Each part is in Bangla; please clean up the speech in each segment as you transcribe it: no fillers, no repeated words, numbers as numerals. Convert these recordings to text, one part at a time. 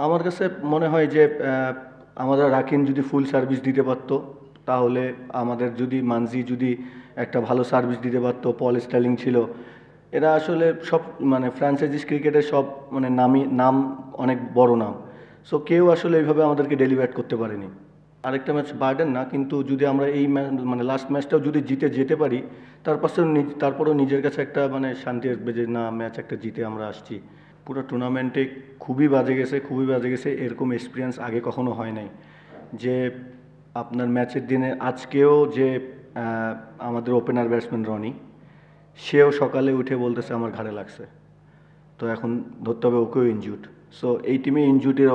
আমার কাছে মনে হয় যে আমাদের রাকিন যদি ফুল সার্ভিস দিতে পারতো, তাহলে আমাদের যদি মানজি যদি একটা ভালো সার্ভিস দিতে পারতো, পল স্টার্লিং ছিল, এরা আসলে সব মানে ফ্র্যাঞ্চাইজিস ক্রিকেটের সব মানে নাম অনেক বড় নাম। সো কেউ আসলে এইভাবে আমাদেরকে ডেলিভার করতে পারেনি। আরেকটা ম্যাচ বার্ডেন না, কিন্তু যদি আমরা এই মানে লাস্ট ম্যাচটাও যদি জিতে যেতে পারি, তারপরেও নিজের কাছে একটা মানে শান্তি আসবে যে না, ম্যাচ একটা জিতে আমরা আসছি। পুরো টুর্নামেন্টে খুবই বাজে গেছে, এরকম এক্সপিরিয়েন্স আগে কখনো হয় নাই। যে আপনার ম্যাচের দিনে আজকেও যে আমাদের ওপেনার ব্যাটসম্যান রনি, সেও সকালে উঠে বলতেছে আমার ঘাড়ে লাগছে। তো এখন ধরতে হবে ওকেও ইনজুড। সো এই টিমে ইনজুরির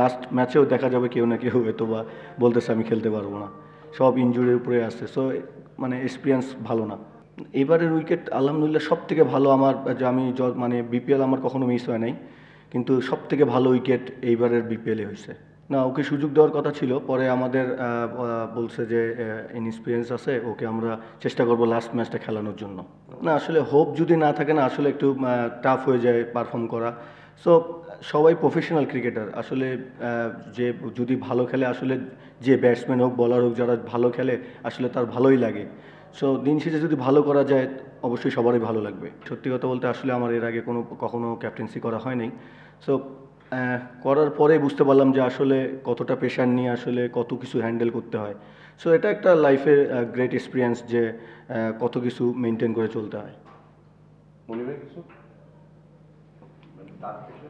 লাস্ট ম্যাচেও দেখা যাবে কেউ না কেউ হয়তো বা বলতেছে আমি খেলতে পারবো না, সব ইনজুরির উপরে আসছে। সো মানে এক্সপিরিয়েন্স ভালো না। এবারের উইকেট আলহামদুলিল্লাহ সব থেকে ভালো আমার, যে আমি মানে বিপিএল আমার কখনো মিস হয় নাই, কিন্তু সব থেকে ভালো উইকেট এইবারের বিপিএলে হয়েছে। না, ওকে সুযোগ দেওয়ার কথা ছিল, পরে আমাদের বলছে যে ইনএক্সপিরিয়েন্স আছে, ওকে আমরা চেষ্টা করব লাস্ট ম্যাচটা খেলানোর জন্য। না, আসলে হোপ যদি না থাকে না, আসলে একটু টাফ হয়ে যায় পারফর্ম করা। সো সবাই প্রফেশনাল ক্রিকেটার আসলে, যে যদি ভালো খেলে আসলে, যে ব্যাটসম্যান হোক বলার হোক, যারা ভালো খেলে আসলে তার ভালোই লাগে। সো দিন শেষে যদি ভালো করা যায়, অবশ্যই সবারই ভালো লাগবে। সত্যি কথা বলতে আসলে আমার এর আগে কখনো ক্যাপ্টেন্সি করা হয় নাই। সো করার পরে বুঝতে পারলাম যে আসলে কতটা প্রেশার নিয়ে আসলে কত কিছু হ্যান্ডেল করতে হয়। সো এটা একটা লাইফের গ্রেট এক্সপিরিয়েন্স যে কত কিছু মেনটেন করে চলতে হয়। মনিবের কিছু? মানে তার পেছনে